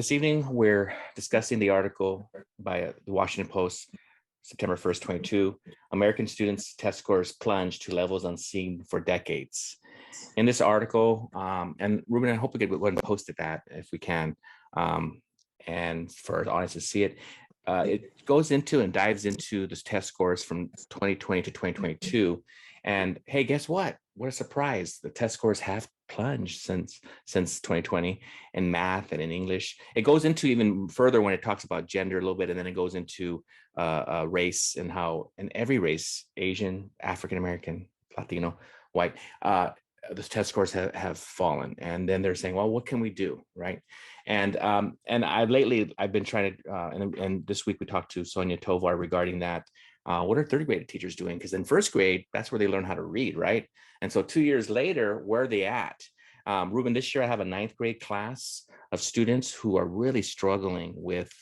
This evening, we're discussing the article by the Washington Post, September 1st, 22, American students' test scores plunge to levels unseen for decades. In this article, and Ruben, I hope we could go ahead and post that if we can, and for our audience to see it. It goes into and dives into this test scores from 2020 to 2022. And hey, guess what? What a surprise. The test scores have plunged since 2020 in math and in English. It goes into even further when it talks about gender a little bit, and then it goes into race and how in every race, Asian, African American, Latino, white, the test scores have fallen. And then they're saying, well, what can we do, right? And I've been trying to, and this week we talked to Sonia Tovar regarding that. What are third grade teachers doing? Because in first grade, that's where they learn how to read, right? And so 2 years later, where are they at? Ruben, this year I have a ninth grade class of students who are really struggling with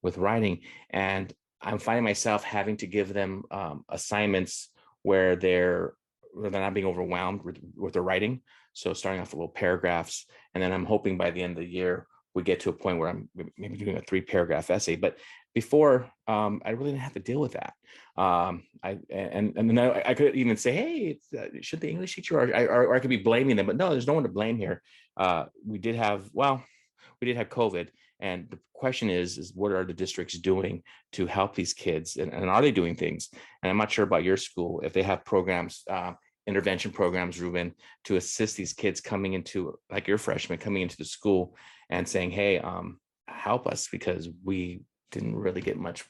writing. And I'm finding myself having to give them assignments where they're not being overwhelmed with their writing. So starting off with little paragraphs. And then I'm hoping by the end of the year, we get to a point where I'm maybe doing a 3-paragraph essay. But before, I really didn't have to deal with that. I could even say, hey, should the English teacher, or I could be blaming them, but no, there's no one to blame here. We did have COVID. And the question is what are the districts doing to help these kids? And are they doing things? And I'm not sure about your school, if they have programs, intervention programs, Ruben, to assist these kids coming into, like your freshmen, coming into the school and saying, hey, help us, because we didn't really get much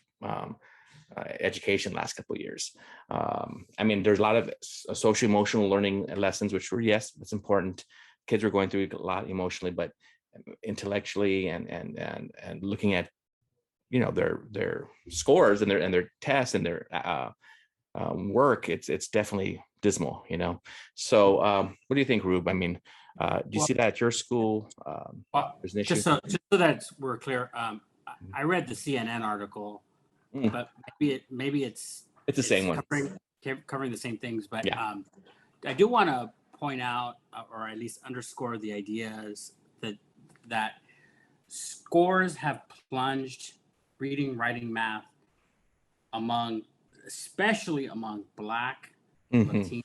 education last couple of years. I mean, there's a lot of social emotional learning lessons, which were, yes, it's important. Kids were going through a lot emotionally, but intellectually and looking at, their scores and their tests and their work, it's definitely dismal, So what do you think, Rube? I mean, do you see that at your school? There's an issue. Just so that we're clear, I read the CNN article, but maybe it's the same one, covering the same things. But yeah. I do want to point out, or at least underscore the ideas that scores have plunged reading, writing, math especially among Black, Latino,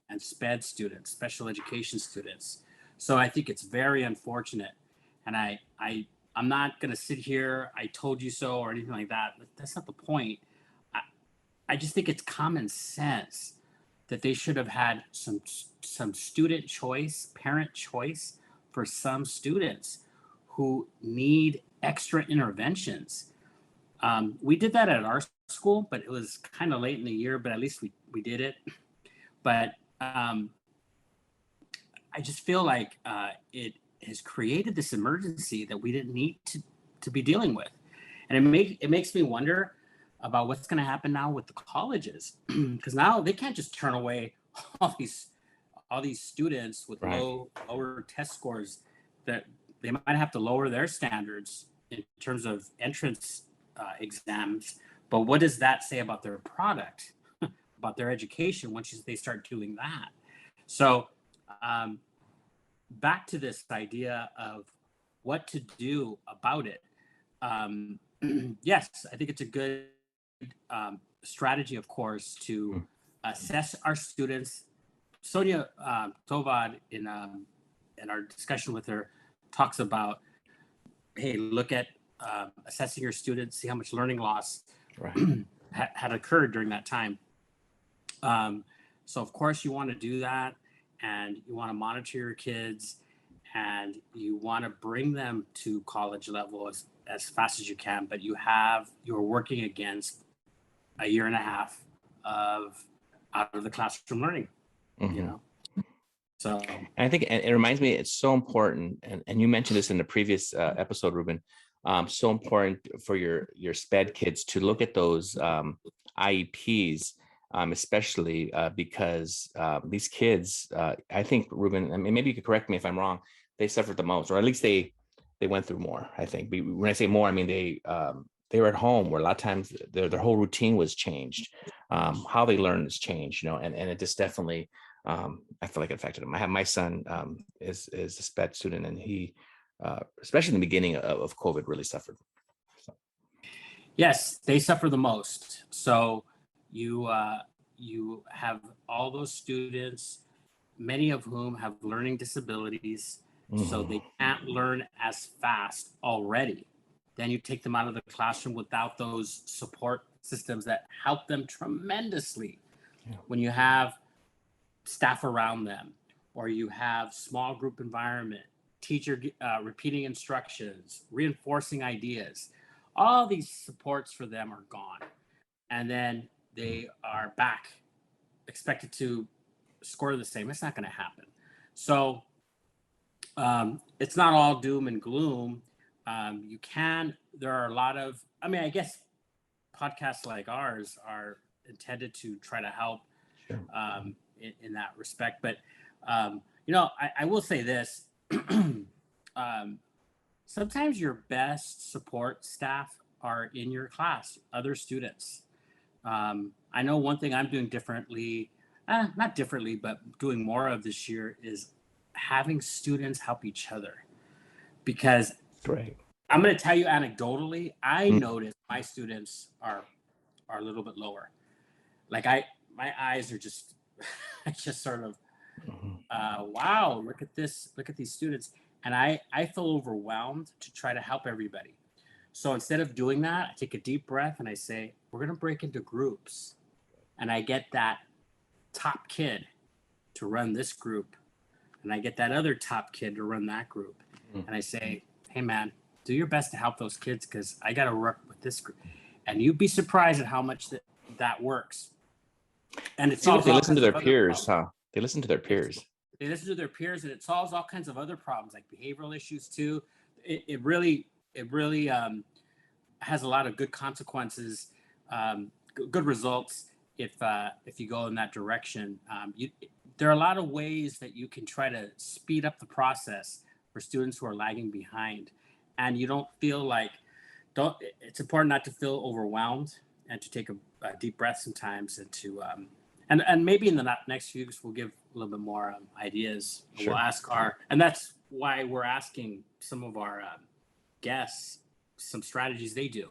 and SPED students, special education students. So I think it's very unfortunate. And I'm not going to sit here, I told you so, or anything like that. That's not the point. I just think it's common sense that they should have had some student choice, parent choice for some students who need extra interventions. We did that at our school, but it was kind of late in the year, but at least we did it. But I just feel like it has created this emergency that we didn't need to be dealing with. And it makes me wonder about what's going to happen now with the colleges, because now they can't just turn away all these students with lower test scores, that they might have to lower their standards in terms of entrance exams. But what does that say about their product, about their education once they start doing that? So back to this idea of what to do about it. Yes, I think it's a good strategy, of course, to assess our students. Sonia Tovad, in our discussion with her, talks about, hey, look at assessing your students, see how much learning loss had occurred during that time. So of course you want to do that, and you want to monitor your kids, and you want to bring them to college level as fast as you can, but you're working against a year and a half of out of the classroom learning, So, and I think it reminds me, it's so important, and you mentioned this in the previous episode, Ruben, so important for your SPED kids to look at those IEPs, especially because these kids, I think, Ruben, I mean, maybe you could correct me if I'm wrong, they suffered the most, or at least they went through more. I think when I say more, I mean they were at home, where a lot of times their whole routine was changed, how they learn is changed, and it just definitely, I feel like it affected them. I have my son is a SPED student, and he especially in the beginning of COVID, really suffered. So. Yes, they suffer the most. So you have all those students, many of whom have learning disabilities, so they can't learn as fast already. Then you take them out of the classroom without those support systems that help them tremendously. Yeah. When you have staff around them, or you have small group environment, teacher repeating instructions, reinforcing ideas, all these supports for them are gone. And then they are back expected to score the same. It's not going to happen. So it's not all doom and gloom. There are a lot of, I mean, I guess podcasts like ours are intended to try to help in that respect. But, I will say this. Sometimes your best support staff are in your class, other students. I know one thing I'm doing differently, not differently, but doing more of this year is having students help each other. Because I'm going to tell you anecdotally, I notice my students are a little bit lower. Like my eyes are just, just sort of, wow, look at this, look at these students. And I feel overwhelmed to try to help everybody. So instead of doing that, I take a deep breath and I say, we're going to break into groups. And I get that top kid to run this group. And I get that other top kid to run that group. And I say, hey, man, do your best to help those kids because I got to work with this group. And you'd be surprised at how much that works. And it's they listen to their peers, huh? They listen to their peers. They listen to their peers, and it solves all kinds of other problems like behavioral issues too. It really has a lot of good consequences, good results if you go in that direction. There are a lot of ways that you can try to speed up the process for students who are lagging behind, and you don't feel like it's important not to feel overwhelmed and to take a deep breath sometimes and to and maybe in the next few weeks we'll give a little bit more ideas. Sure. We'll ask and that's why we're asking some of our guests some strategies they do.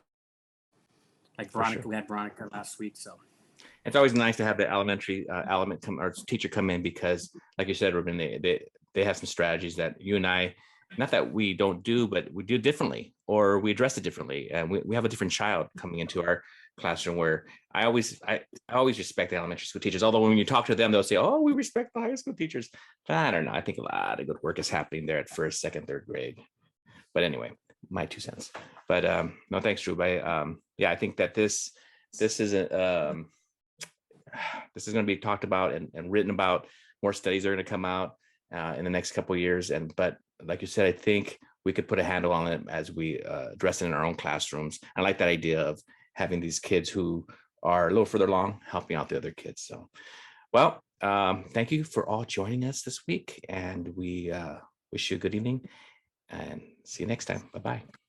Like Veronica, we had Veronica last week, so. It's always nice to have the elementary element or teacher come in because, like you said, Ruben, they have some strategies that you and I, not that we don't do, but we do differently or we address it differently. And we have a different child coming into our classroom where I always respect the elementary school teachers. Although when you talk to them, they'll say, oh, we respect the high school teachers. I don't know. I think a lot of good work is happening there at first, second, third grade. But anyway, my 2 cents. But no, thanks, Drew. I think that this is going to be talked about and written about. More studies are going to come out in the next couple of years. But like you said, I think we could put a handle on it as we address it in our own classrooms. I like that idea of having these kids who are a little further along, helping out the other kids. So, well, thank you for all joining us this week. And we wish you a good evening and see you next time. Bye-bye.